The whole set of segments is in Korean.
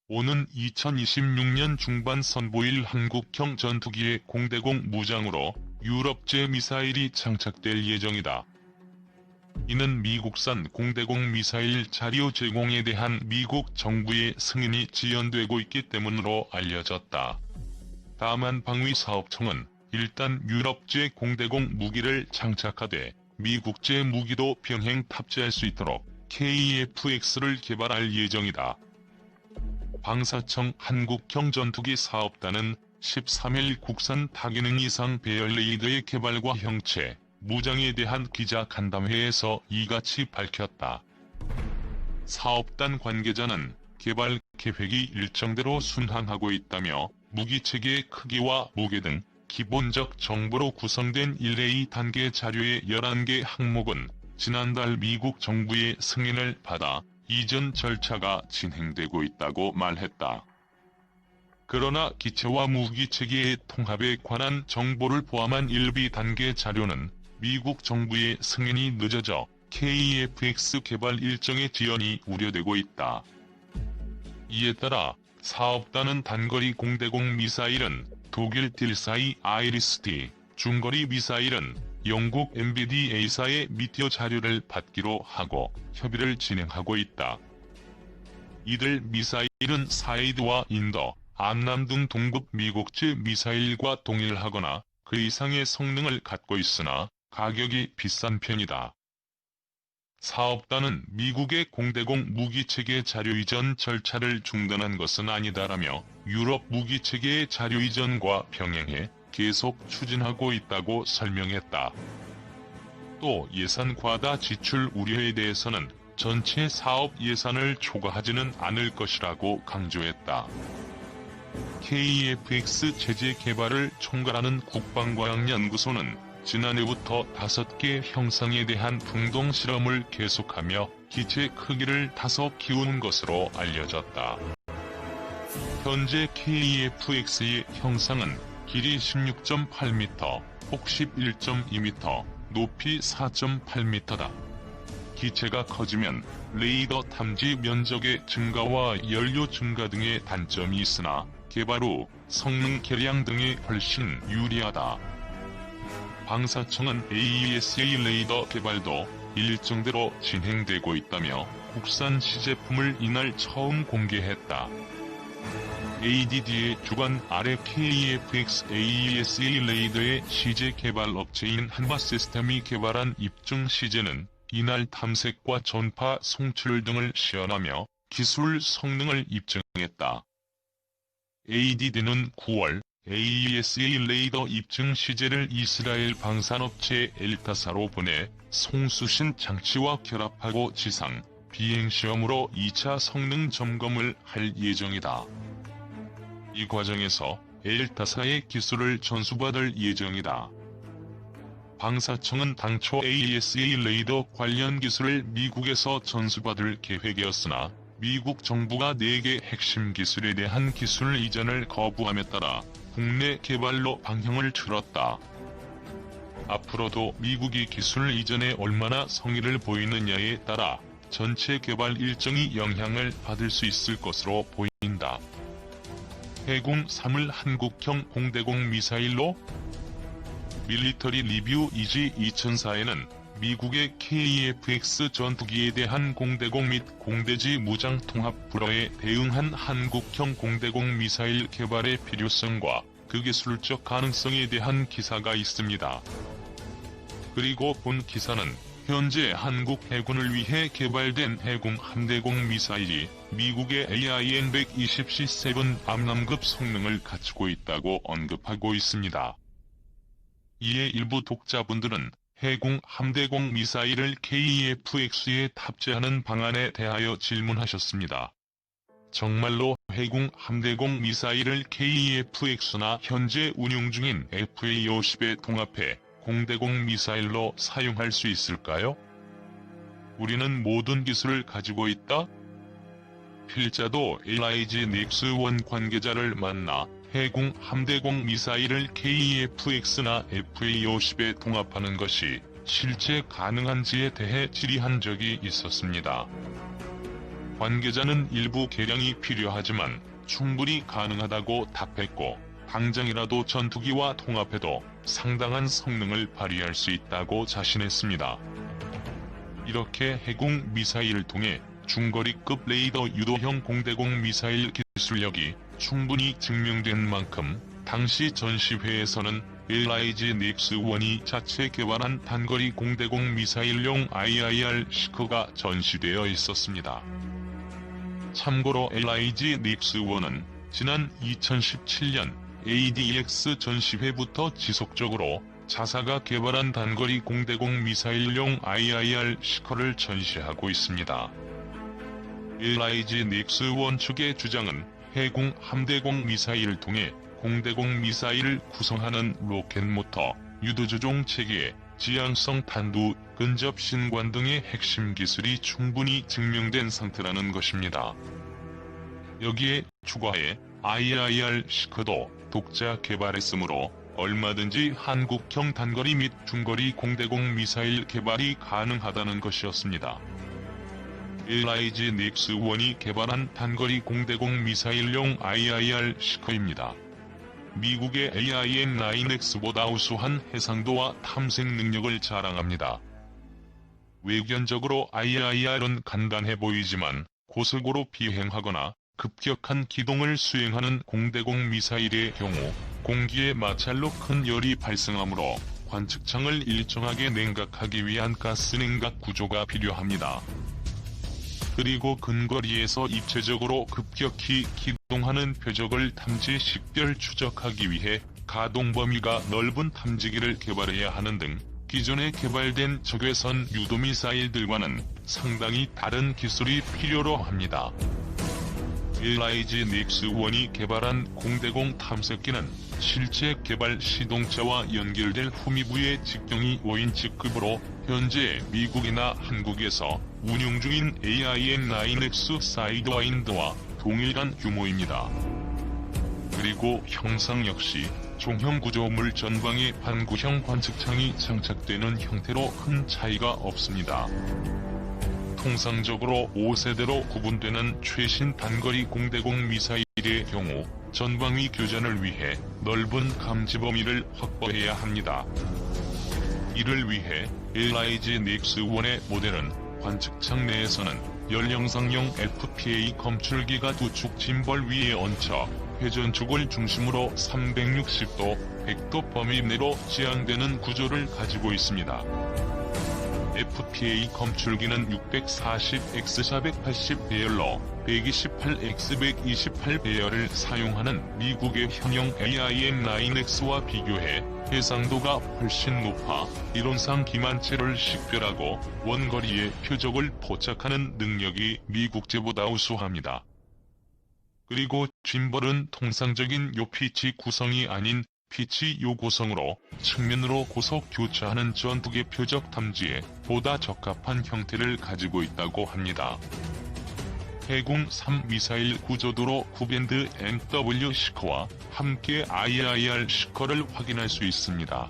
오는 2026년 중반 선보일 한국형 전투기의 공대공 무장으로 유럽제 미사일이 장착될 예정이다. 이는 미국산 공대공 미사일 자료 제공에 대한 미국 정부의 승인이 지연되고 있기 때문으로 알려졌다. 다만 방위사업청은 일단 유럽제 공대공 무기를 장착하되 미국제 무기도 병행 탑재할 수 있도록 KF-X를 개발할 예정이다. 방사청 한국형 전투기 사업단은 13일 국산 다기능 이상 배열 레이더의 개발과 형체, 무장에 대한 기자간담회에서 이같이 밝혔다. 사업단 관계자는 개발 계획이 일정대로 순항하고 있다며 무기체계의 크기와 무게 등 기본적 정보로 구성된 1A 단계 자료의 11개 항목은 지난달 미국 정부의 승인을 받아 이전 절차가 진행되고 있다고 말했다. 그러나 기체와 무기체계의 통합에 관한 정보를 포함한 1B 단계 자료는 미국 정부의 승인이 늦어져 KF-X 개발 일정의 지연이 우려되고 있다. 이에 따라 사업단은 단거리 공대공 미사일은 독일 딜사이 아이리스-T, 중거리 미사일은 영국 MBDA사의 미티어 자료를 받기로 하고 협의를 진행하고 있다. 이들 미사일은 사이드와 인더, 암람 등 동급 미국제 미사일과 동일하거나 그 이상의 성능을 갖고 있으나 가격이 비싼 편이다. 사업단은 미국의 공대공 무기체계 자료 이전 절차를 중단한 것은 아니다라며 유럽 무기체계의 자료 이전과 병행해 계속 추진하고 있다고 설명했다. 또 예산 과다 지출 우려에 대해서는 전체 사업 예산을 초과하지는 않을 것이라고 강조했다. KF-X 체제 개발을 총괄하는 국방과학연구소는 지난해부터 5개 형상에 대한 풍동 실험을 계속하며 기체 크기를 다소 키우는 것으로 알려졌다. 현재 KF-X의 형상은 길이 16.8m, 폭 11.2m, 높이 4.8m다. 기체가 커지면 레이더 탐지 면적의 증가와 연료 증가 등의 단점이 있으나 개발 후 성능 개량 등에 훨씬 유리하다. 방사청은 AESA 레이더 개발도 일정대로 진행되고 있다며 국산 시제품을 이날 처음 공개했다. ADD의 주관 아래 KF-X AESA 레이더의 시제 개발 업체인 한화시스템이 개발한 입증 시제는 이날 탐색과 전파 송출 등을 시연하며 기술 성능을 입증했다. ADD는 9월 AESA 레이더 입증 시제를 이스라엘 방산업체 엘타사로 보내 송수신 장치와 결합하고 지상, 비행시험으로 2차 성능 점검을 할 예정이다. 이 과정에서 엘타사의 기술을 전수받을 예정이다. 방사청은 당초 AESA 레이더 관련 기술을 미국에서 전수받을 계획이었으나 미국 정부가 4개 핵심 기술에 대한 기술 이전을 거부함에 따라 국내 개발로 방향을 틀었다. 앞으로도 미국이 기술 이전에 얼마나 성의를 보이느냐에 따라 전체 개발 일정이 영향을 받을 수 있을 것으로 보인다. 해군 3을 한국형 공대공 미사일로? 밀리터리 리뷰 이지 2004에는 미국의 KF-X 전투기에 대한 공대공 및 공대지 무장 통합 불허에 대응한 한국형 공대공 미사일 개발의 필요성과 그 기술적 가능성에 대한 기사가 있습니다. 그리고 본 기사는 현재 한국 해군을 위해 개발된 해군 함대공 미사일이 미국의 AIM-120C7 암람급 성능을 갖추고 있다고 언급하고 있습니다. 이에 일부 독자분들은 해군 함대공 미사일을 KF-X에 탑재하는 방안에 대하여 질문하셨습니다. 정말로 해군 함대공 미사일을 KF-X나 현재 운용 중인 FA-50에 동합해 공대공 미사일로 사용할 수 있을까요? 우리는 모든 기술을 가지고 있다? 필자도 LIG 넥스1 관계자를 만나 해군 함대공 미사일을 KF-X나 FA-50에 동합하는 것이 실제 가능한지에 대해 질의한 적이 있었습니다. 관계자는 일부 개량이 필요하지만 충분히 가능하다고 답했고, 당장이라도 전투기와 통합해도 상당한 성능을 발휘할 수 있다고 자신했습니다. 이렇게 해군 미사일을 통해 중거리급 레이더 유도형 공대공 미사일 기술력이 충분히 증명된 만큼 당시 전시회에서는 LIG-X-1이 자체 개발한 단거리 공대공 미사일용 IIR-시커가 전시되어 있었습니다. 참고로 LIG-X-1은 지난 2017년 ADX 전시회부터 지속적으로 자사가 개발한 단거리 공대공 미사일용 IIR-시커를 전시하고 있습니다. LIG-X-1 측의 주장은 해군 함대공 미사일을 통해 공대공 미사일을 구성하는 로켓 모터, 유도조종 체계, 지향성 탄두, 근접 신관 등의 핵심 기술이 충분히 증명된 상태라는 것입니다. 여기에 추가해 IIR-시커도 독자 개발했으므로 얼마든지 한국형 단거리 및 중거리 공대공 미사일 개발이 가능하다는 것이었습니다. LIG-X-1이 개발한 단거리 공대공 미사일용 IIR-시커입니다. 미국의 AIM-9X보다 우수한 해상도와 탐색 능력을 자랑합니다. 외견적으로 IIR은 간단해 보이지만 고속으로 비행하거나 급격한 기동을 수행하는 공대공 미사일의 경우 공기의 마찰로 큰 열이 발생하므로 관측창을 일정하게 냉각하기 위한 가스 냉각 구조가 필요합니다. 그리고 근거리에서 입체적으로 급격히 기동하는 표적을 탐지 식별 추적하기 위해 가동 범위가 넓은 탐지기를 개발해야 하는 등 기존에 개발된 적외선 유도미사일들과는 상당히 다른 기술이 필요로 합니다. LIG-X-1이 개발한 공대공 탐색기는 실제 개발 시동차와 연결될 후미부의 직경이 5인치급으로 현재 미국이나 한국에서 운용 중인 AIM-9X 사이드와인드와 동일한 규모입니다. 그리고 형상 역시 종형 구조물 전방에 반구형 관측창이 장착되는 형태로 큰 차이가 없습니다. 통상적으로 5세대로 구분되는 최신 단거리 공대공 미사일의 경우 전방위 교전을 위해 넓은 감지 범위를 확보해야 합니다. 이를 위해 LIG-X-1의 모델은 관측창 내에서는 열영상용 FPA 검출기가 두 축 짐벌 위에 얹혀 회전축을 중심으로 360도, 100도 범위 내로 지향되는 구조를 가지고 있습니다. FPA 검출기는 640X480 배열로 128X128 배열을 사용하는 미국의 현형 AIM-9X와 비교해 해상도가 훨씬 높아 이론상 기만체를 식별하고 원거리에 표적을 포착하는 능력이 미국제보다 우수합니다. 그리고 짐벌은 통상적인 요피치 구성이 아닌 피치 요고성으로 측면으로 고속 교차하는 전투기 표적 탐지에 보다 적합한 형태를 가지고 있다고 합니다. 해군 3미사일 구조도로 구밴드 MW 시커와 함께 IIR 시커를 확인할 수 있습니다.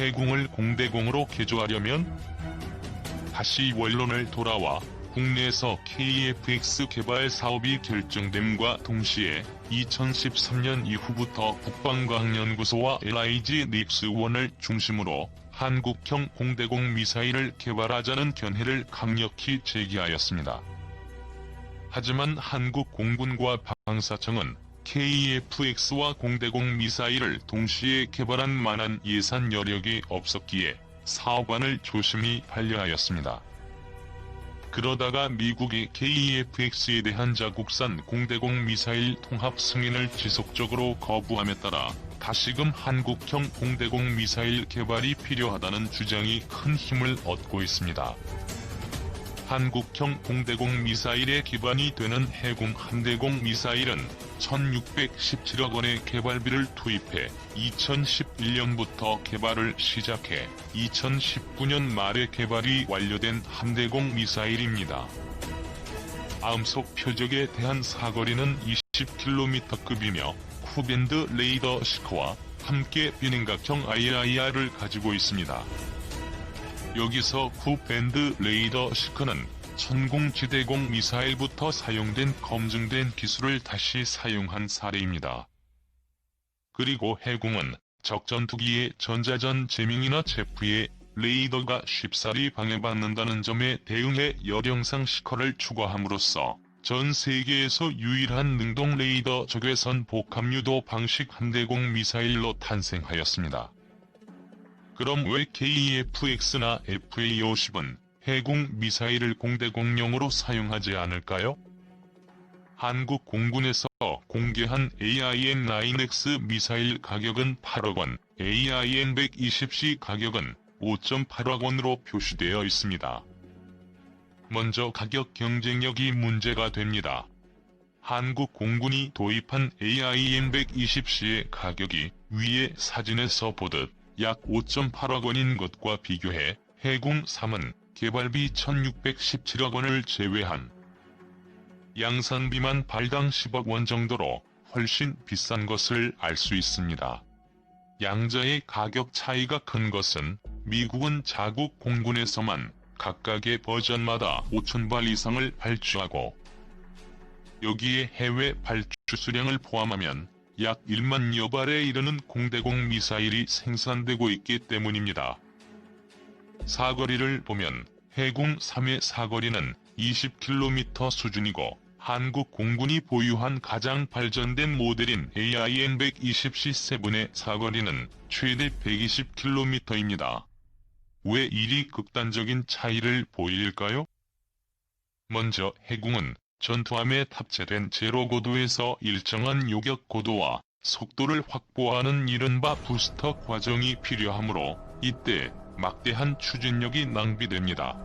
해군을 공대공으로 개조하려면 다시 원론을 돌아와 국내에서 KF-X 개발 사업이 결정됨과 동시에 2013년 이후부터 국방과학연구소와 LIG-X-1을 중심으로 한국형 공대공 미사일을 개발하자는 견해를 강력히 제기하였습니다. 하지만 한국 공군과 방사청은 KF-X와 공대공 미사일을 동시에 개발한 만한 예산 여력이 없었기에 사업안을 조심히 반려하였습니다. 그러다가 미국이 KF-X에 대한 자국산 공대공 미사일 통합 승인을 지속적으로 거부함에 따라 다시금 한국형 공대공 미사일 개발이 필요하다는 주장이 큰 힘을 얻고 있습니다. 한국형 공대공 미사일의 기반이 되는 해군 함대공 미사일은 1617억 원의 개발비를 투입해 2011년부터 개발을 시작해 2019년 말에 개발이 완료된 함대공 미사일입니다. 암속 표적에 대한 사거리는 20km급이며 쿠밴드 레이더 시커와 함께 비냉각형 IIR을 가지고 있습니다. 여기서 쿠밴드 레이더 시커는 천공지대공 미사일부터 사용된 검증된 기술을 다시 사용한 사례입니다. 그리고 해군은 적 전투기의 전자전 제밍이나 제프의 레이더가 쉽사리 방해받는다는 점에 대응해 열영상 시커를 추가함으로써 전 세계에서 유일한 능동 레이더 적외선 복합유도 방식 한대공 미사일로 탄생하였습니다. 그럼 왜 KF-X나 FA-50은 해군 미사일을 공대공용으로 사용하지 않을까요? 한국 공군에서 공개한 AIM-9X 미사일 가격은 8억 원, AIM-120C 가격은 5.8억 원으로 표시되어 있습니다. 먼저 가격 경쟁력이 문제가 됩니다. 한국 공군이 도입한 AIM-120C의 가격이 위의 사진에서 보듯 약 5.8억 원인 것과 비교해 해군 3은 개발비 1617억 원을 제외한 양산비만 발당 10억 원 정도로 훨씬 비싼 것을 알 수 있습니다. 양자의 가격 차이가 큰 것은 미국은 자국 공군에서만 각각의 버전마다 5,000발 이상을 발주하고 여기에 해외 발주 수량을 포함하면 약 1만여 발에 이르는 공대공 미사일이 생산되고 있기 때문입니다. 사거리를 보면 해군 3의 사거리는 20km 수준이고 한국 공군이 보유한 가장 발전된 모델인 AIM-120C7의 사거리는 최대 120km입니다. 왜 이리 극단적인 차이를 보일까요? 먼저 해군은 전투함에 탑재된 제로 고도에서 일정한 요격 고도와 속도를 확보하는 이른바 부스터 과정이 필요하므로 이때 막대한 추진력이 낭비됩니다.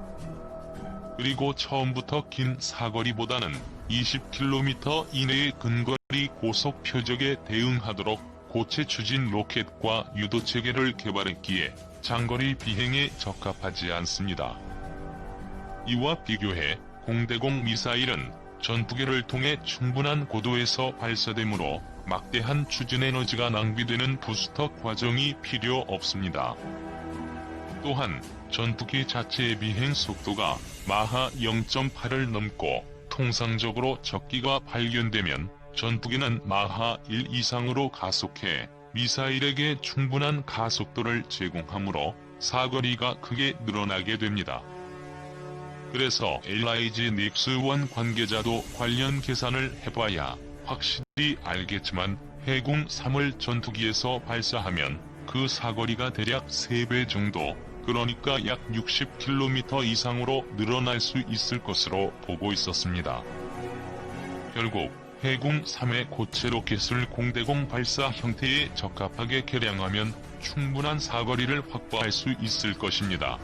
그리고 처음부터 긴 사거리보다는 20km 이내의 근거리 고속 표적에 대응하도록 고체 추진 로켓과 유도체계를 개발했기에 장거리 비행에 적합하지 않습니다. 이와 비교해 공대공 미사일은 전투기를 통해 충분한 고도에서 발사되므로 막대한 추진 에너지가 낭비되는 부스터 과정이 필요 없습니다. 또한 전투기 자체의 비행 속도가 마하 0.8을 넘고 통상적으로 적기가 발견되면 전투기는 마하 1 이상으로 가속해 미사일에게 충분한 가속도를 제공하므로 사거리가 크게 늘어나게 됩니다. 그래서 LIG 닉스1 관계자도 관련 계산을 해봐야 확실히 알겠지만 해군 3을 전투기에서 발사하면 그 사거리가 대략 3배 정도, 그러니까 약 60km 이상으로 늘어날 수 있을 것으로 보고 있었습니다. 결국 해군 3의 고체 로켓을 공대공 발사 형태에 적합하게 개량하면 충분한 사거리를 확보할 수 있을 것입니다.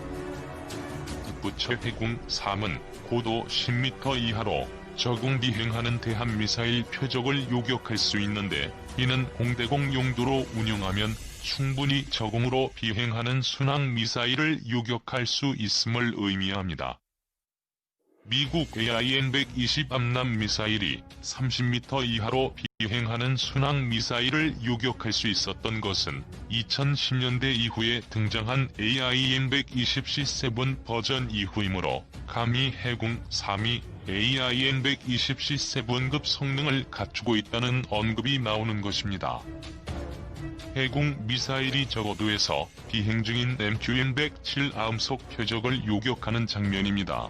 덧붙여 해군 3은 고도 10m 이하로 저공 비행하는 대한미사일 표적을 요격할 수 있는데 이는 공대공 용도로 운용하면 충분히 저공으로 비행하는 순항 미사일을 요격할 수 있음을 의미합니다. 미국 AIM-120 암람 미사일이 30m 이하로 비행하는 순항 미사일을 요격할 수 있었던 것은 2010년대 이후에 등장한 AIM-120C7 버전 이후이므로 감히 해군 3이 AIM-120C7급 성능을 갖추고 있다는 언급이 나오는 것입니다. 해군 미사일이 저고도에서 비행 중인 MQM-107 암속 표적을 요격하는 장면입니다.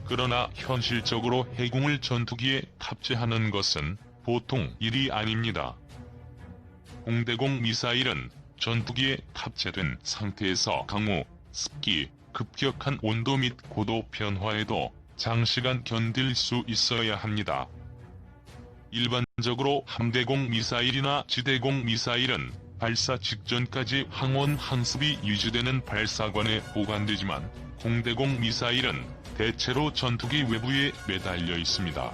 그러나 현실적으로 해군을 전투기에 탑재하는 것은 보통 일이 아닙니다. 공대공 미사일은 전투기에 탑재된 상태에서 강우, 습기, 급격한 온도 및 고도 변화에도 장시간 견딜 수 있어야 합니다. 일반적으로 함대공 미사일이나 지대공 미사일은 발사 직전까지 항원 항습이 유지되는 발사관에 보관되지만 공대공 미사일은 대체로 전투기 외부에 매달려 있습니다.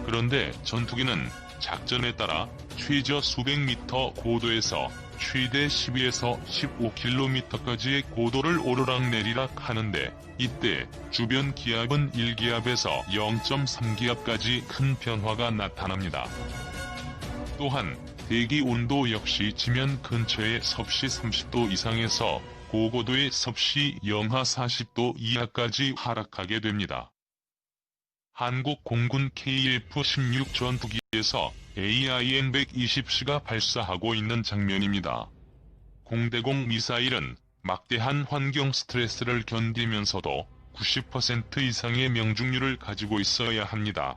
그런데 전투기는 작전에 따라 최저 수백 미터 고도에서 최대 12에서 15km까지의 고도를 오르락내리락 하는데 이때 주변 기압은 1기압에서 0.3기압까지 큰 변화가 나타납니다. 또한 대기 온도 역시 지면 근처에 섭씨 30도 이상에서 고고도에 섭씨 영하 40도 이하까지 하락하게 됩니다. 한국 공군 KF-16 전투기에서 AIM-120C가 발사하고 있는 장면입니다. 공대공 미사일은 막대한 환경 스트레스를 견디면서도 90% 이상의 명중률을 가지고 있어야 합니다.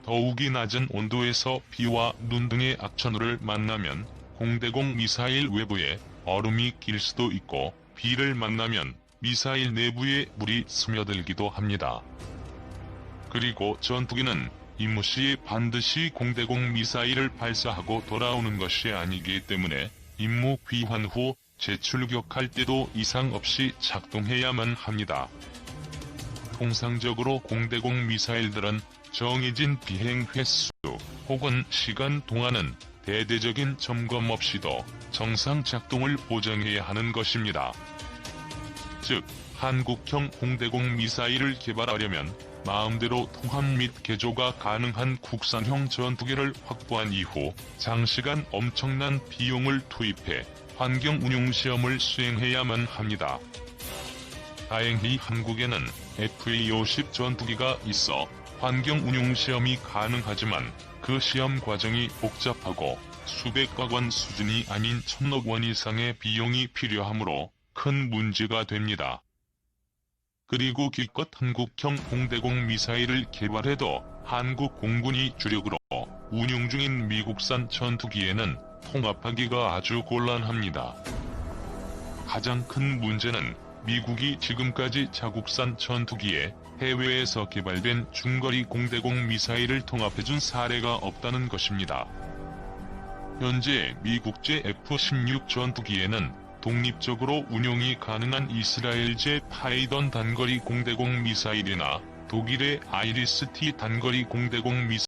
더욱이 낮은 온도에서 비와 눈 등의 악천후를 만나면 공대공 미사일 외부에 얼음이 낄 수도 있고, 비를 만나면 미사일 내부에 물이 스며들기도 합니다. 그리고 전투기는 임무 시에 반드시 공대공 미사일을 발사하고 돌아오는 것이 아니기 때문에 임무 귀환 후 재출격할 때도 이상 없이 작동해야만 합니다. 통상적으로 공대공 미사일들은 정해진 비행 횟수 혹은 시간 동안은 대대적인 점검 없이도 정상 작동을 보장해야 하는 것입니다. 즉, 한국형 공대공 미사일을 개발하려면 마음대로 통합 및 개조가 가능한 국산형 전투기를 확보한 이후 장시간 엄청난 비용을 투입해 환경 운용 시험을 수행해야만 합니다. 다행히 한국에는 FA-50 전투기가 있어 환경 운용 시험이 가능하지만 그 시험 과정이 복잡하고 수백억 원 수준이 아닌 천억 원 이상의 비용이 필요하므로 큰 문제가 됩니다. 그리고 기껏 한국형 공대공 미사일을 개발해도 한국 공군이 주력으로 운용 중인 미국산 전투기에는 통합하기가 아주 곤란합니다. 가장 큰 문제는 미국이 지금까지 자국산 전투기에 해외에서 개발된 중거리 공대공 미사일을 통합해준 사례가 없다는 것입니다. 현재 미국제 F-16 전투기에는 독립적으로 운용이 가능한 이스라엘제 파이던 단거리 공대공 미사일이나 독일의 아이리스-T 단거리 공대공 미사일